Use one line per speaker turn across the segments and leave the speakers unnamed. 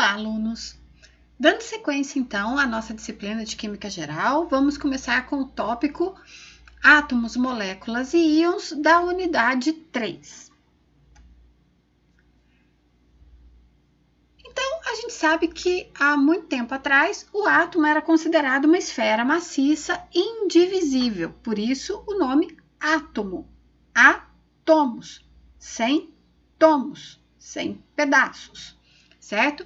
Olá, alunos! Dando sequência, então, à nossa disciplina de Química Geral, vamos começar com o tópico Átomos, Moléculas e Íons da unidade 3. Então, a gente sabe que há muito tempo atrás o átomo era considerado uma esfera maciça indivisível, por isso o nome átomo. Átomos, sem tomos, sem pedaços, certo?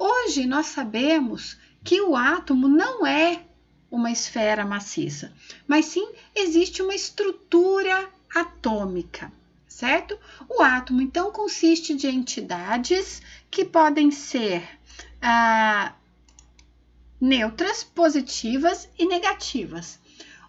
Hoje nós sabemos que o átomo não é uma esfera maciça, mas sim existe uma estrutura atômica, certo? O átomo, então, consiste de entidades que podem ser neutras, positivas e negativas.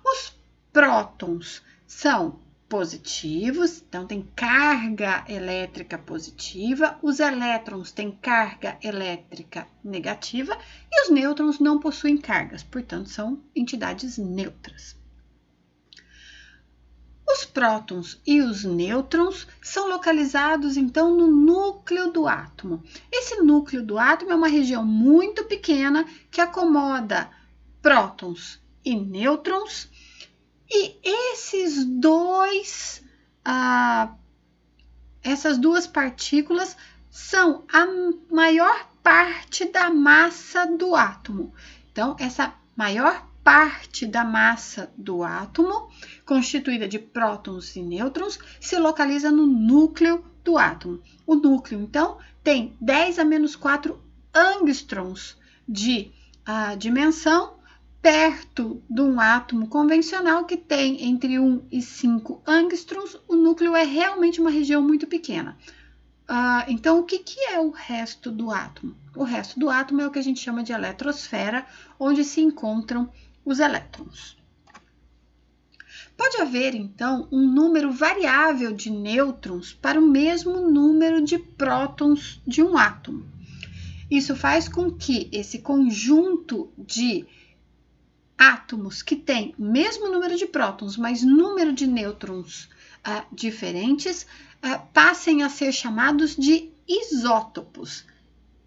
Os prótons são positivos, então tem carga elétrica positiva, os elétrons têm carga elétrica negativa e os nêutrons não possuem cargas, portanto são entidades neutras. Os prótons e os nêutrons são localizados então no núcleo do átomo. Esse núcleo do átomo é uma região muito pequena que acomoda prótons e nêutrons. E essas duas partículas são a maior parte da massa do átomo. Então, essa maior parte da massa do átomo, constituída de prótons e nêutrons, se localiza no núcleo do átomo. O núcleo, então, tem 10 a menos 4 angstroms de dimensão, perto de um átomo convencional que tem entre 1 e 5 angstroms, o núcleo é realmente uma região muito pequena. Então, o que é o resto do átomo? O resto do átomo é o que a gente chama de eletrosfera, onde se encontram os elétrons. Pode haver, então, um número variável de nêutrons para o mesmo número de prótons de um átomo. Isso faz com que esse conjunto de átomos que têm o mesmo número de prótons, mas número de nêutrons diferentes, passem a ser chamados de isótopos.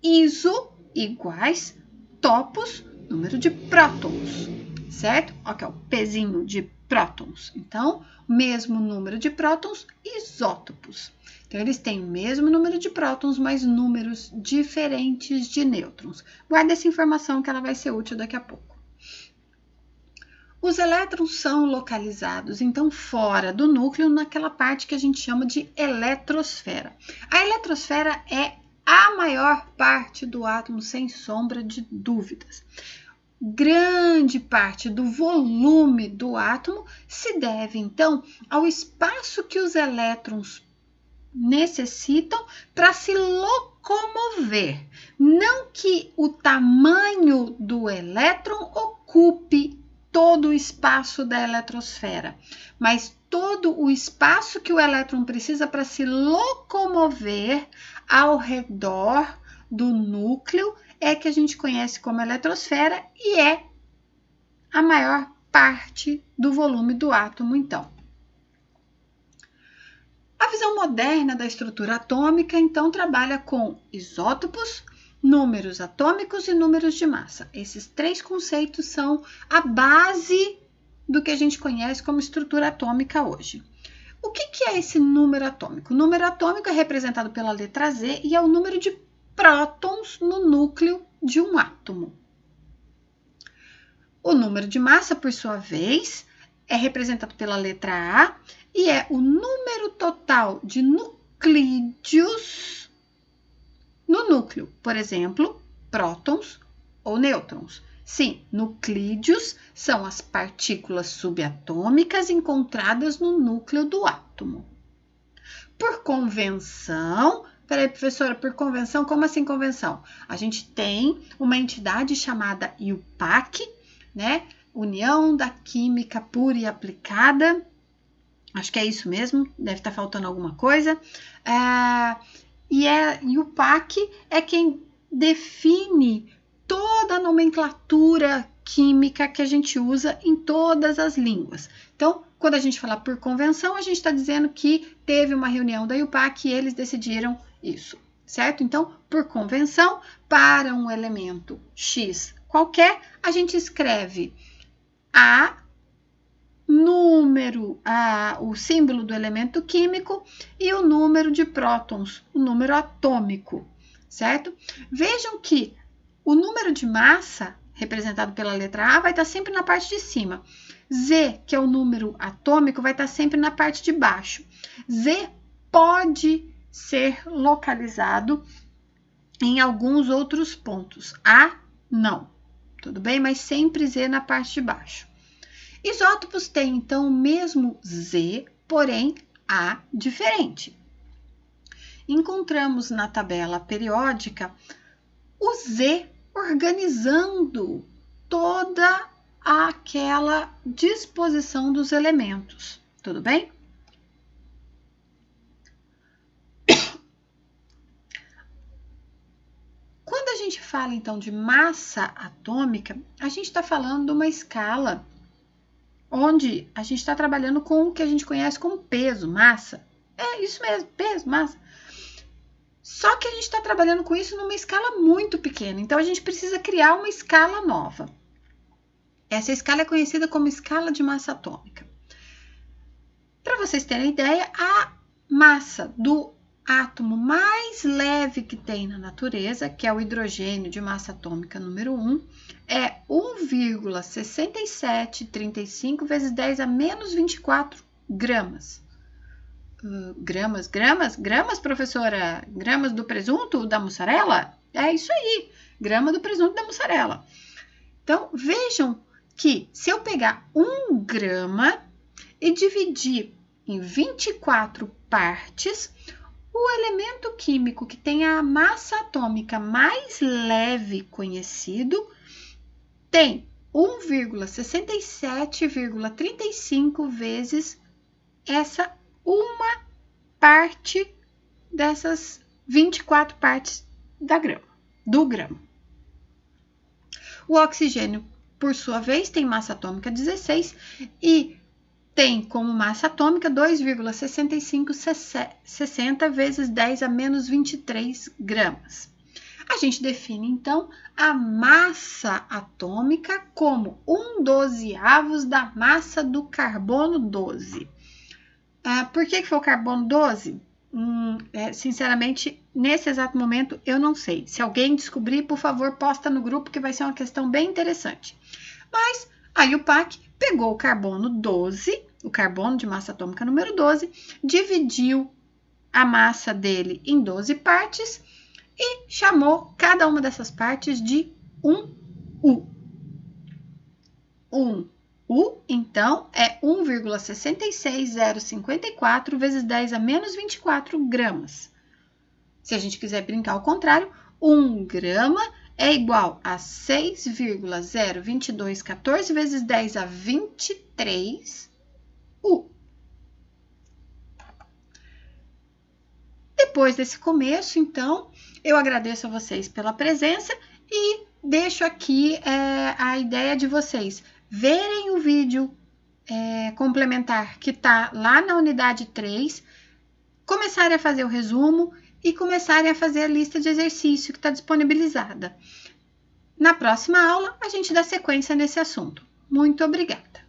Iso iguais topos, número de prótons, certo? Aqui é o pezinho de prótons. Então, mesmo número de prótons, isótopos. Então, eles têm o mesmo número de prótons, mas números diferentes de nêutrons. Guarda essa informação que ela vai ser útil daqui a pouco. Os elétrons são localizados, então, fora do núcleo, naquela parte que a gente chama de eletrosfera. A eletrosfera é a maior parte do átomo, sem sombra de dúvidas. Grande parte do volume do átomo se deve, então, ao espaço que os elétrons necessitam para se locomover. Não que o tamanho do elétron ocupe todo o espaço da eletrosfera, mas todo o espaço que o elétron precisa para se locomover ao redor do núcleo é que a gente conhece como eletrosfera e é a maior parte do volume do átomo, então. A visão moderna da estrutura atômica, então, trabalha com isótopos, números atômicos e números de massa. Esses três conceitos são a base do que a gente conhece como estrutura atômica hoje. O que é esse número atômico? O número atômico é representado pela letra Z e é o número de prótons no núcleo de um átomo. O número de massa, por sua vez, é representado pela letra A e é o número total de nuclídeos no núcleo, por exemplo, prótons ou nêutrons. Sim, nuclídeos são as partículas subatômicas encontradas no núcleo do átomo. Por convenção, peraí, professora, por convenção, como assim convenção? A gente tem uma entidade chamada IUPAC, né? União da Química Pura e Aplicada. Acho que é isso mesmo, deve estar faltando alguma coisa. E o PAC é quem define toda a nomenclatura química que a gente usa em todas as línguas. Então, quando a gente fala por convenção, a gente está dizendo que teve uma reunião da IUPAC e eles decidiram isso, certo? Então, por convenção, para um elemento X qualquer, a gente escreve o símbolo do elemento químico e o número de prótons, o número atômico, certo? Vejam que o número de massa, representado pela letra A, vai estar sempre na parte de cima. Z, que é o número atômico, vai estar sempre na parte de baixo. Z pode ser localizado em alguns outros pontos. A, não. Tudo bem? Mas sempre Z na parte de baixo. Isótopos têm, então, o mesmo Z, porém A diferente. Encontramos na tabela periódica o Z organizando toda aquela disposição dos elementos. Tudo bem? Quando a gente fala, então, de massa atômica, a gente está falando de uma escala onde a gente está trabalhando com o que a gente conhece como peso, massa. É isso mesmo, peso, massa. Só que a gente está trabalhando com isso numa escala muito pequena, então a gente precisa criar uma escala nova. Essa escala é conhecida como escala de massa atômica. Para vocês terem ideia, a massa do átomo mais leve que tem na natureza, que é o hidrogênio de massa atômica número 1, é 1,6735 vezes 10 a menos 24 gramas. Gramas, professora? Gramas do presunto da mussarela? É isso aí, grama do presunto da mussarela. Então, vejam que se eu pegar 1 grama e dividir em 24 partes, o elemento químico que tem a massa atômica mais leve conhecido tem 1,6735 vezes essa uma parte dessas 24 partes do grama. O oxigênio, por sua vez, tem massa atômica 16 e tem como massa atômica 2,6560 vezes 10 a menos 23 gramas. A gente define, então, a massa atômica como 1/12 da massa do carbono 12. Por que foi o carbono 12? Sinceramente, nesse exato momento, eu não sei. Se alguém descobrir, por favor, posta no grupo, que vai ser uma questão bem interessante. Mas aí o PAC pegou o carbono 12, o carbono de massa atômica número 12, dividiu a massa dele em 12 partes e chamou cada uma dessas partes de 1U. 1U, então, é 1,66054 vezes 10 a menos 24 gramas. Se a gente quiser brincar ao contrário, 1 grama é igual a 6,02214 vezes 10 a 23 U. Depois desse começo, então, eu agradeço a vocês pela presença e deixo aqui a ideia de vocês verem o vídeo complementar que está lá na unidade 3, começarem a fazer o resumo e começarem a fazer a lista de exercício que está disponibilizada. Na próxima aula, a gente dá sequência nesse assunto. Muito obrigada!